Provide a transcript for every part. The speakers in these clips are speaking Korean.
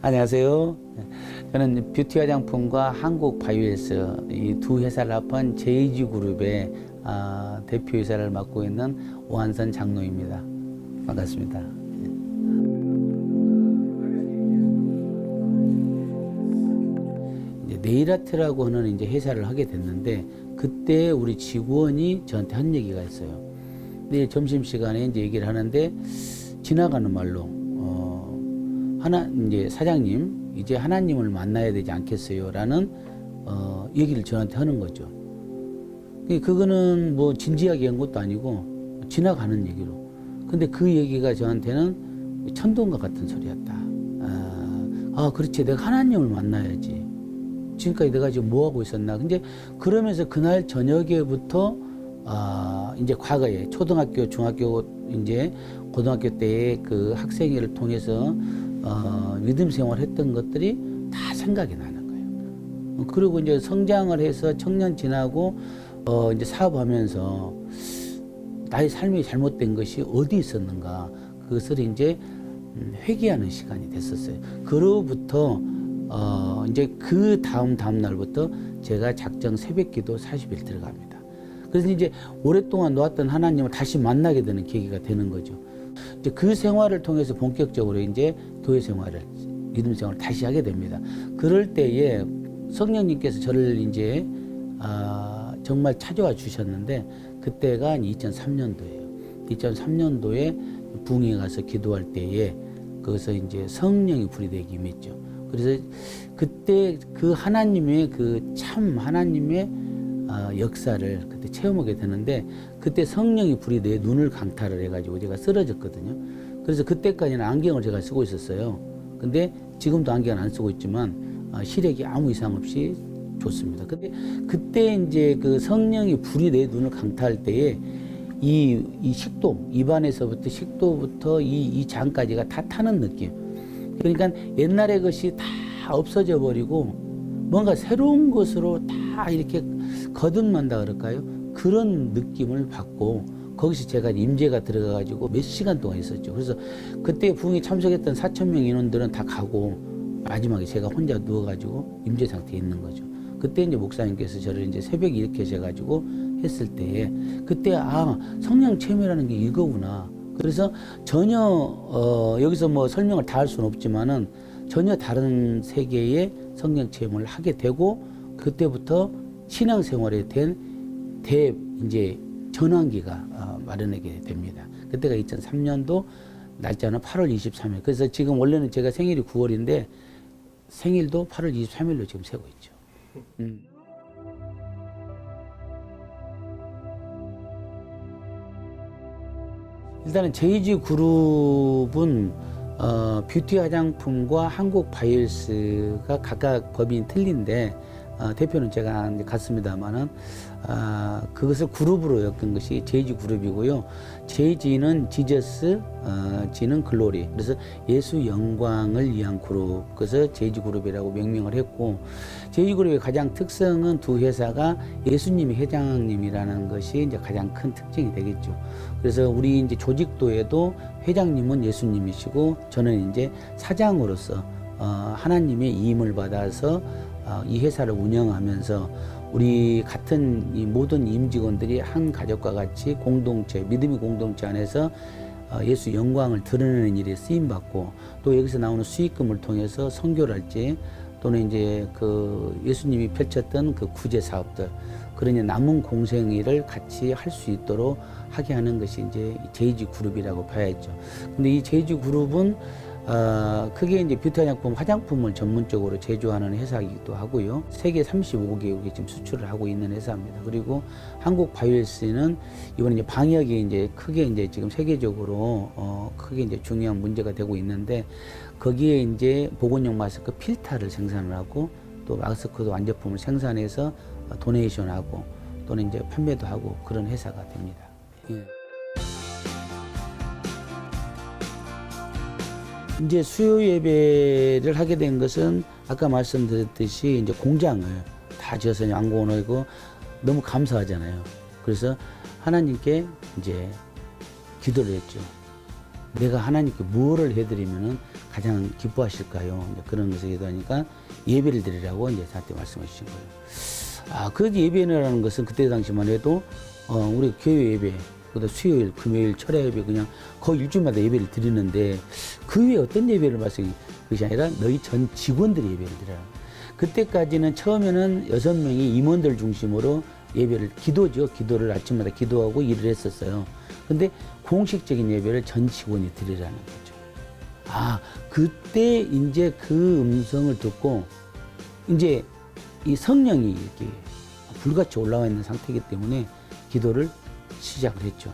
안녕하세요. 저는 뷰티 화장품과 한국 바이오헬스 이 두 회사를 합한 JG 그룹의 대표이사를 맡고 있는 오한선 장로입니다. 반갑습니다. 이제 네일아트라고 하는 이제 회사를 하게 됐는데 그때 우리 직원이 저한테 한 얘기가 있어요. 내일 점심 시간에 이제 얘기를 하는데 지나가는 말로 이제 사장님 이제 하나님을 만나야 되지 않겠어요라는 얘기를 저한테 하는 거죠. 그거는 뭐 진지하게 한 것도 아니고 지나가는 얘기로. 근데 그 얘기가 저한테는 천둥과 같은 소리였다. 그렇지, 내가 하나님을 만나야지. 지금까지 내가 지금 뭐 하고 있었나. 근데 그러면서 그날 저녁에부터 이제 과거에 초등학교, 중학교, 이제 고등학교 때의 그 학생회를 통해서 믿음 생활했던 것들이 다 생각이 나는 거예요. 그리고 이제 성장을 해서 청년 지나고 이제 사업하면서 나의 삶이 잘못된 것이 어디 있었는가 그것을 이제 회개하는 시간이 됐었어요. 그로부터 이제 그 다음 날부터 제가 작정 새벽기도 40일 들어갑니다. 그래서 이제 오랫동안 놓았던 하나님을 다시 만나게 되는 계기가 되는 거죠. 이제 그 생활을 통해서 본격적으로 이제 교회 생활을, 믿음 생활을 다시 하게 됩니다. 그럴 때에 성령님께서 저를 이제 정말 찾아와 주셨는데 그때가 2003년도예요. 2003년도에 부흥에 가서 기도할 때에 거기서 이제 성령이 불이 되기 임했죠. 그래서 그때 그 하나님의 그 참 하나님의 역사를 그때 체험하게 되는데 그때 성령이 불이 내 눈을 강탈을 해가지고 제가 쓰러졌거든요. 그래서 그때까지는 안경을 제가 쓰고 있었어요. 근데 지금도 안경을 안 쓰고 있지만 시력이 아무 이상 없이 좋습니다. 근데 그때 이제 그 성령이 불이 내 눈을 강탈할 때에 이 식도, 입안에서부터 식도부터 이 장까지가 다 타는 느낌. 그러니까 옛날의 것이 다 없어져 버리고 뭔가 새로운 것으로 다 이렇게 거듭난다 그럴까요? 그런 느낌을 받고 거기서 제가 임재가 들어가가지고 몇 시간 동안 있었죠. 그래서 그때 부흥에 참석했던 4,000명 인원들은 다 가고 마지막에 제가 혼자 누워가지고 임재 상태에 있는 거죠. 그때 이제 목사님께서 저를 이제 새벽에 일으켜셔가지고 했을 때에 그때 성령 체험이라는 게 이거구나. 그래서 전혀 여기서 뭐 설명을 다 할 수는 없지만은 전혀 다른 세계의 성령 체험을 하게 되고 그때부터 신앙생활에 된 이제 전환기가 마련하게 됩니다. 그때가 2003년도 날짜는 8월 23일. 그래서 지금 원래는 제가 생일이 9월인데 생일도 8월 23일로 지금 세고 있죠. 일단은 JG 그룹은 뷰티 화장품과 한국 바이오헬스가 각각 법인이 틀린데 대표는 제가 이제 갔습니다만은 그것을 그룹으로 엮은 것이 JG 그룹이고요. JG는 지저스, G는 글로리. 그래서 예수 영광을 위한 그룹. 그래서 JG 그룹이라고 명명을 했고, JG 그룹의 가장 특성은 두 회사가 예수님이 회장님이라는 것이 이제 가장 큰 특징이 되겠죠. 그래서 우리 이제 조직도에도 회장님은 예수님이시고, 저는 이제 사장으로서 하나님의 이임을 받아서 이 회사를 운영하면서 우리 같은 이 모든 임직원들이 한 가족과 같이 공동체, 믿음의 공동체 안에서 예수 영광을 드러내는 일에 쓰임받고 또 여기서 나오는 수익금을 통해서 선교를 할지 또는 이제 그 예수님이 펼쳤던 그 구제 사업들 그러니 남은 공생일을 같이 할 수 있도록 하게 하는 것이 이제 JG 그룹이라고 봐야죠. 근데 이 JG 그룹은 크게 이제 뷰티 화장품을 전문적으로 제조하는 회사이기도 하고요. 세계 35개국에 지금 수출을 하고 있는 회사입니다. 그리고 한국 바이오헬스는 이번에 이제 방역이 이제 크게 이제 지금 세계적으로 크게 이제 중요한 문제가 되고 있는데 거기에 이제 보건용 마스크 필터를 생산을 하고 또 마스크도 완제품을 생산해서 도네이션하고 또는 이제 판매도 하고 그런 회사가 됩니다. 예. 이제 수요 예배를 하게 된 것은 아까 말씀드렸듯이 이제 공장을 다 지어서 양고원이고 너무 감사하잖아요. 그래서 하나님께 이제 기도를 했죠. 내가 하나님께 무엇을 해드리면은 가장 기뻐하실까요? 이제 그런 것을 기도하니까 예배를 드리라고 이제 저한테 말씀해 주신 거예요. 그 예배라는 것은 그때 당시만 해도 우리 교회 예배, 그다 수요일, 금요일, 철야 예배 그냥 거의 일주일마다 예배를 드리는데 그 위에 어떤 예배를 말씀이 그것이 아니라 너희 전 직원들이 예배를 드려라. 그때까지는 처음에는 6명이 임원들 중심으로 예배를 기도를 아침마다 기도하고 일을 했었어요. 근데 공식적인 예배를 전 직원이 드리라는 거죠. 그때 이제 그 음성을 듣고 이제 이 성령이 이렇게 불같이 올라와 있는 상태이기 때문에 기도를 시작을 했죠.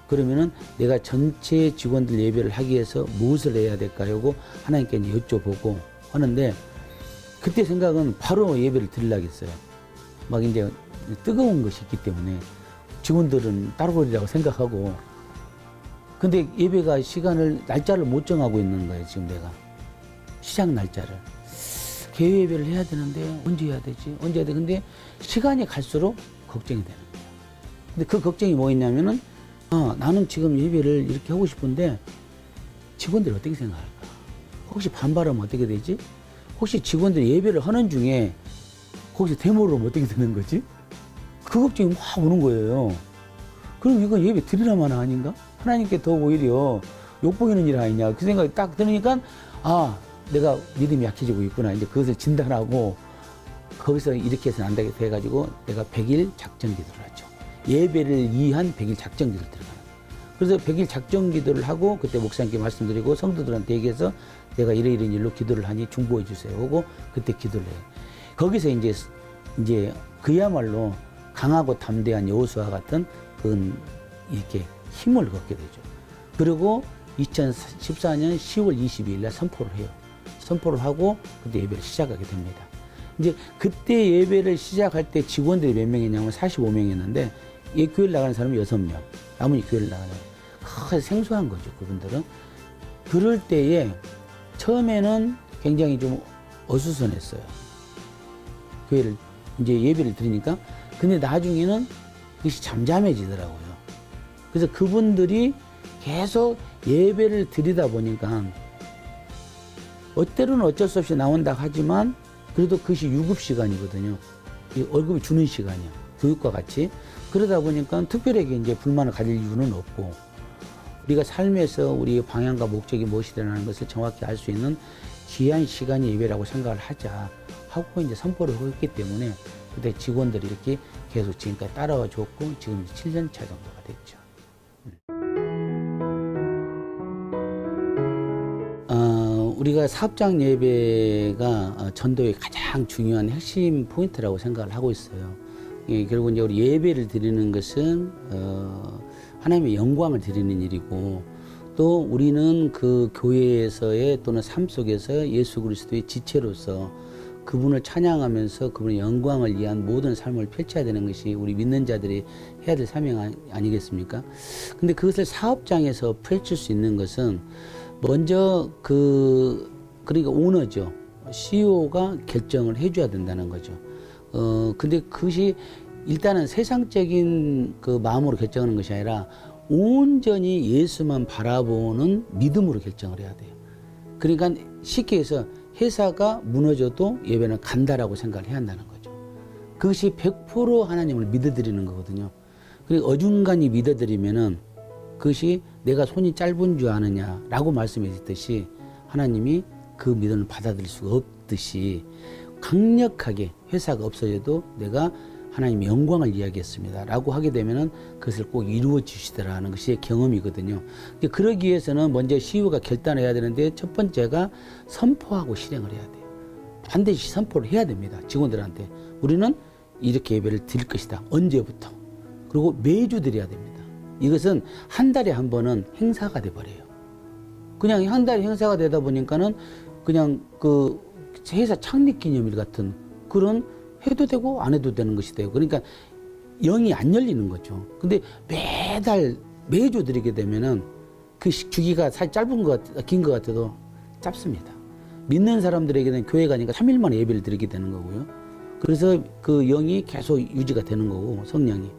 그러면은 내가 전체 직원들 예배를 하기 위해서 무엇을 해야 될까요? 하고 하나님께 이제 여쭤보고 하는데 그때 생각은 바로 예배를 드리려겠어요. 막 이제 뜨거운 것이 있기 때문에 직원들은 따로 그러리라고 생각하고 근데 예배가 날짜를 못 정하고 있는 거예요. 지금 내가 시작 날짜를 개회 예배를 해야 되는데 언제 해야 되지? 언제 해야 돼? 근데 시간이 갈수록 걱정이 되는 거예요. 근데 그 걱정이 뭐였냐면은 나는 지금 예배를 이렇게 하고 싶은데 직원들이 어떻게 생각할까? 혹시 반발하면 어떻게 되지? 혹시 직원들이 예배를 하는 중에 거기서 데모를 하면 어떻게 되는 거지? 그 걱정이 막 오는 거예요. 그럼 이건 예배 드리라만 아닌가? 하나님께 더 오히려 욕보이는 일 아니냐? 그 생각이 딱 들으니까 내가 믿음이 약해지고 있구나. 이제 그것을 진단하고 거기서 이렇게 해서는 안 되게 돼가지고 내가 100일 작전 기도를 하죠. 예배를 위한 100일 작전 기도를 들어가는 거예요. 그래서 100일 작전 기도를 하고 그때 목사님께 말씀드리고 성도들한테 얘기해서 내가 이런 일로 기도를 하니 중보해 주세요 하고 그때 기도를 해요. 거기서 이제 그야말로 강하고 담대한 여호수아 같은 그런 이렇게 힘을 갖게 되죠. 그리고 2014년 10월 22일 날 선포를 해요. 선포를 하고 그때 예배를 시작하게 됩니다. 이제 그때 예배를 시작할 때 직원들이 몇 명이냐면 45명이었는데 이 교회를 나가는 사람은 6명, 나머지 교회를 나가는 생소한 거죠. 그분들은. 그럴 때에 처음에는 굉장히 좀 어수선했어요. 교회를 이제 예배를 드리니까. 근데 나중에는 그것이 잠잠해지더라고요. 그래서 그분들이 계속 예배를 드리다 보니까 때로는 어쩔 수 없이 나온다 하지만 그래도 그것이 유급 시간이거든요. 월급을 주는 시간이야. 교육과 같이. 그러다 보니까 특별하게 이제 불만을 가질 이유는 없고 우리가 삶에서 우리의 방향과 목적이 무엇이라는 것을 정확히 알 수 있는 귀한 시간이 예배라고 생각을 하자 하고 이제 선포를 했기 때문에 그때 직원들이 이렇게 계속 지금까지 따라와 줬고 지금 7년 차 정도가 됐죠. 우리가 사업장 예배가 전도의 가장 중요한 핵심 포인트라고 생각을 하고 있어요. 결국 이제 우리 예배를 드리는 것은 하나님의 영광을 드리는 일이고 또 우리는 그 교회에서의 또는 삶 속에서 예수 그리스도의 지체로서 그분을 찬양하면서 그분의 영광을 위한 모든 삶을 펼쳐야 되는 것이 우리 믿는 자들이 해야 될 사명 아니겠습니까? 근데 그것을 사업장에서 펼칠 수 있는 것은 먼저 그러니까 오너죠. CEO가 결정을 해줘야 된다는 거죠. 근데 그것이 일단은 세상적인 그 마음으로 결정하는 것이 아니라 온전히 예수만 바라보는 믿음으로 결정을 해야 돼요. 그러니까 쉽게 해서 회사가 무너져도 예배는 간다라고 생각을 해야 한다는 거죠. 그것이 100% 하나님을 믿어드리는 거거든요. 그리고 어중간히 믿어드리면은 그것이 내가 손이 짧은 줄 아느냐라고 말씀하셨듯이 하나님이 그 믿음을 받아들일 수가 없듯이 강력하게 회사가 없어져도 내가 하나님의 영광을 이야기했습니다 라고 하게 되면은 그것을 꼭 이루어 주시더라는 것이 경험이거든요. 그러기 위해서는 먼저 CEO가 결단해야 되는데 첫 번째가 선포하고 실행을 해야 돼요. 반드시 선포를 해야 됩니다. 직원들한테. 우리는 이렇게 예배를 드릴 것이다. 언제부터. 그리고 매주 드려야 됩니다. 이것은 한 달에 한 번은 행사가 돼버려요. 그냥 한 달에 행사가 되다 보니까는 그냥 그 회사 창립 기념일 같은 그런 해도 되고 안 해도 되는 것이 돼요. 그러니까 영이 안 열리는 거죠. 근데 매주 드리게 되면은 그 주기가 사실 짧은 긴 것 같아도 짧습니다. 믿는 사람들에게는 교회 가니까 3일 만에 예배를 드리게 되는 거고요. 그래서 그 영이 계속 유지가 되는 거고 성령이.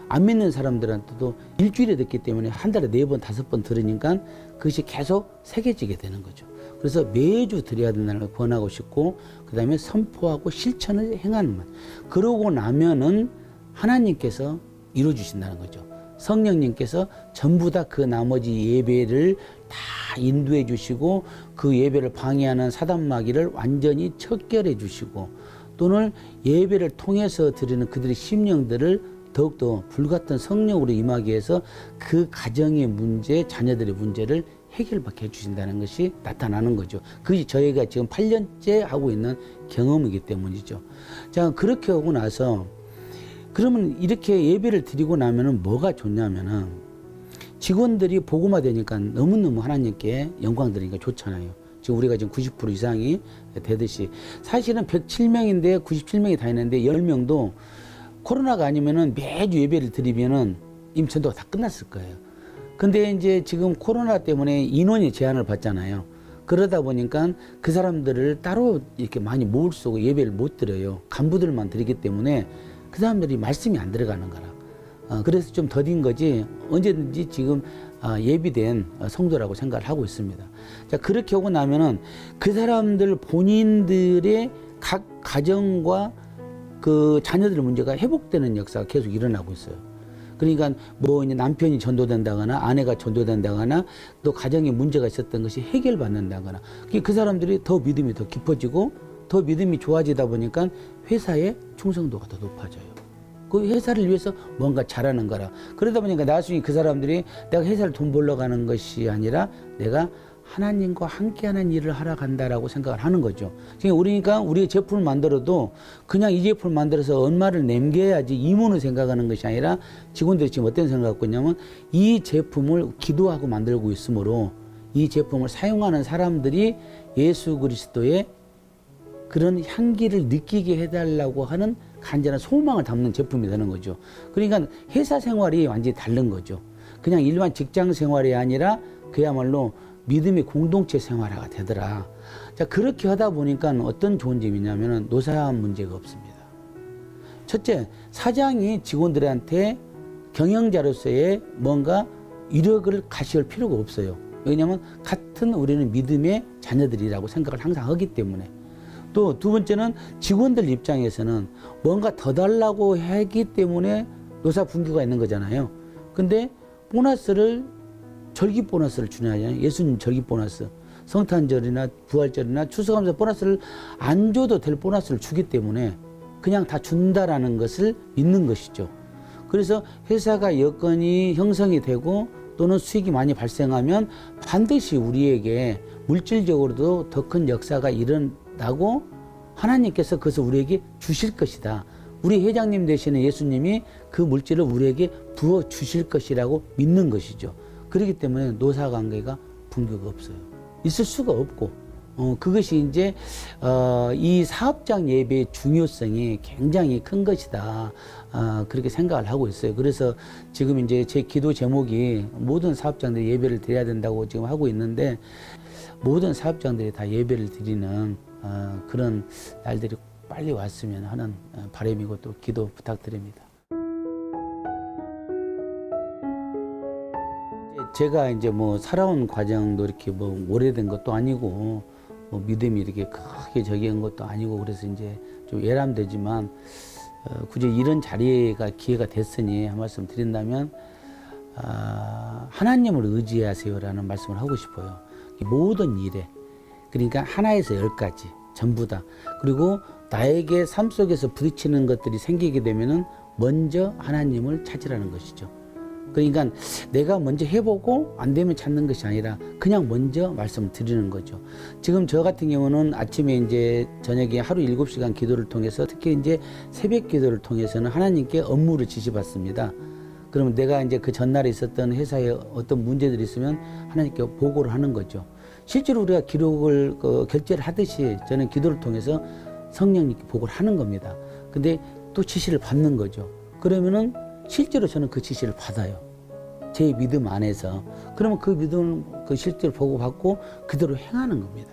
안 믿는 사람들한테도 일주일에 듣기 때문에 한 달에 4번, 5번 들으니까 그것이 계속 새겨지게 되는 거죠. 그래서 매주 드려야 된다는 걸 권하고 싶고, 그 다음에 선포하고 실천을 행하는 것. 그러고 나면은 하나님께서 이루어주신다는 거죠. 성령님께서 전부 다 그 나머지 예배를 다 인도해 주시고, 그 예배를 방해하는 사단 마귀를 완전히 척결해 주시고, 또는 예배를 통해서 드리는 그들의 심령들을 더욱더 불같은 성령으로 임하기 위해서 그 가정의 문제, 자녀들의 문제를 해결받게 해주신다는 것이 나타나는 거죠. 그것이 저희가 지금 8년째 하고 있는 경험이기 때문이죠. 자, 그렇게 하고 나서 그러면 이렇게 예배를 드리고 나면은 뭐가 좋냐면은 직원들이 복음화 되니까 너무너무 하나님께 영광 드리니까 좋잖아요. 지금 우리가 지금 90% 이상이 되듯이 사실은 107명인데 97명이 다니는데 10명도 코로나가 아니면은 매주 예배를 드리면은 이미 전도가 다 끝났을 거예요. 근데 이제 지금 코로나 때문에 인원이 제한을 받잖아요. 그러다 보니까 그 사람들을 따로 이렇게 많이 모을 수 없고 예배를 못 드려요. 간부들만 드리기 때문에 그 사람들이 말씀이 안 들어가는 거라. 그래서 좀 더딘 거지 언제든지 지금 예비된 성도라고 생각을 하고 있습니다. 자, 그렇게 하고 나면은 그 사람들 본인들의 각 가정과 그 자녀들 문제가 회복되는 역사가 계속 일어나고 있어요. 그러니까 뭐 이제 남편이 전도된다거나 아내가 전도된다거나 또 가정에 문제가 있었던 것이 해결받는다거나 그 사람들이 더 믿음이 더 깊어지고 더 믿음이 좋아지다 보니까 회사의 충성도가 더 높아져요. 그 회사를 위해서 뭔가 잘하는 거라. 그러다 보니까 나중에 그 사람들이 내가 회사를 돈 벌러 가는 것이 아니라 내가 하나님과 함께하는 일을 하러 간다라고 생각을 하는 거죠. 그러니까 우리의 제품을 만들어도 그냥 이 제품을 만들어서 얼마를 남겨야지 이문을 생각하는 것이 아니라 직원들이 지금 어떤 생각을 갖고 있냐면 이 제품을 기도하고 만들고 있으므로 이 제품을 사용하는 사람들이 예수 그리스도의 그런 향기를 느끼게 해달라고 하는 간절한 소망을 담는 제품이 되는 거죠. 그러니까 회사 생활이 완전히 다른 거죠. 그냥 일반 직장 생활이 아니라 그야말로 믿음의 공동체 생활화가 되더라. 자, 그렇게 하다 보니까 어떤 좋은 점이 있냐면 노사 문제가 없습니다. 첫째, 사장이 직원들한테 경영자로서의 뭔가 이력을 가실 필요가 없어요. 왜냐하면 같은 우리는 믿음의 자녀들이라고 생각을 항상 하기 때문에. 또 두 번째는 직원들 입장에서는 뭔가 더 달라고 하기 때문에 노사 분규가 있는 거잖아요. 근데 보너스를 절기 보너스를 주냐잖아요. 예수님 절기 보너스, 성탄절이나 부활절이나 추수감사 보너스를 안 줘도 될 보너스를 주기 때문에 그냥 다 준다라는 것을 믿는 것이죠. 그래서 회사가 여건이 형성이 되고 또는 수익이 많이 발생하면 반드시 우리에게 물질적으로도 더 큰 역사가 일어나고 하나님께서 그것을 우리에게 주실 것이다. 우리 회장님 되시는 예수님이 그 물질을 우리에게 부어 주실 것이라고 믿는 것이죠. 그렇기 때문에 노사관계가 분교가 없어요. 있을 수가 없고, 그것이 이제 이 사업장 예배의 중요성이 굉장히 큰 것이다. 그렇게 생각을 하고 있어요. 그래서 지금 이제 제 기도 제목이 모든 사업장들이 예배를 드려야 된다고 지금 하고 있는데 모든 사업장들이 다 예배를 드리는 그런 날들이 빨리 왔으면 하는 바람이고 또 기도 부탁드립니다. 제가 이제 뭐 살아온 과정도 이렇게 뭐 오래된 것도 아니고 뭐 믿음이 이렇게 크게 저기 한 것도 아니고 그래서 이제 좀 예람되지만 굳이 이런 자리가 기회가 됐으니 한 말씀 드린다면 하나님을 의지하세요라는 말씀을 하고 싶어요. 모든 일에 그러니까 하나에서 10가지 전부 다 그리고 나에게 삶 속에서 부딪히는 것들이 생기게 되면은 먼저 하나님을 찾으라는 것이죠. 그러니까 내가 먼저 해보고 안 되면 찾는 것이 아니라 그냥 먼저 말씀을 드리는 거죠. 지금 저 같은 경우는 아침에 이제 저녁에 하루 7시간 기도를 통해서 특히 이제 새벽 기도를 통해서는 하나님께 업무를 지시받습니다. 그러면 내가 이제 그 전날에 있었던 회사에 어떤 문제들이 있으면 하나님께 보고를 하는 거죠. 실제로 우리가 기록을 결제를 하듯이 저는 기도를 통해서 성령님께 보고를 하는 겁니다. 근데 또 지시를 받는 거죠. 그러면은 실제로 저는 그 지시를 받아요. 제 믿음 안에서. 그러면 그 믿음을 그 실제로 보고받고 그대로 행하는 겁니다.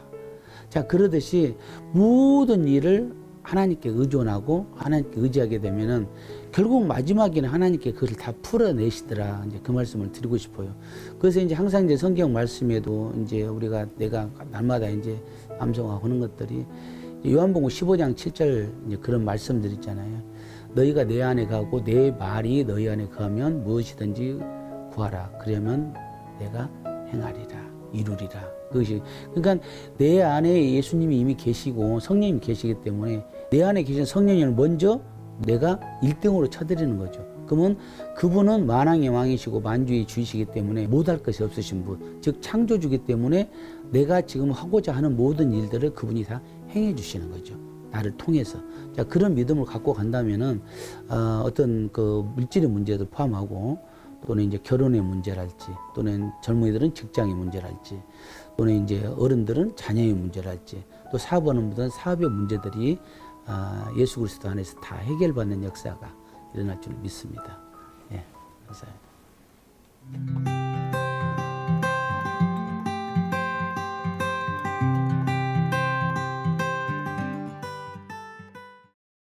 자, 그러듯이 모든 일을 하나님께 의존하고 하나님께 의지하게 되면은 결국 마지막에는 하나님께 그걸 다 풀어내시더라. 이제 그 말씀을 드리고 싶어요. 그래서 이제 항상 이제 성경 말씀에도 이제 내가 날마다 이제 암송하는 것들이 요한복음 15장 7절 이제 그런 말씀들 있잖아요. 너희가 내 안에 가고 내 말이 너희 안에 거하면 무엇이든지 구하라. 그러면 내가 행하리라. 이루리라. 그것이 그러니까 내 안에 예수님이 이미 계시고 성령님이 계시기 때문에 내 안에 계신 성령님을 먼저 내가 1등으로 쳐드리는 거죠. 그러면 그분은 만왕의 왕이시고 만주의 주이시기 때문에 못할 것이 없으신 분, 즉 창조주기 때문에 내가 지금 하고자 하는 모든 일들을 그분이 다 행해 주시는 거죠. 나를 통해서. 자, 그런 믿음을 갖고 간다면은 어떤 그 물질의 문제도 포함하고 또는 이제 결혼의 문제랄지 또는 젊은이들은 직장의 문제랄지 또는 이제 어른들은 자녀의 문제랄지 또 사업하는 분들은 사업의 문제들이 예수 그리스도 안에서 다 해결받는 역사가 일어날 줄 믿습니다. 예, 감사합니다.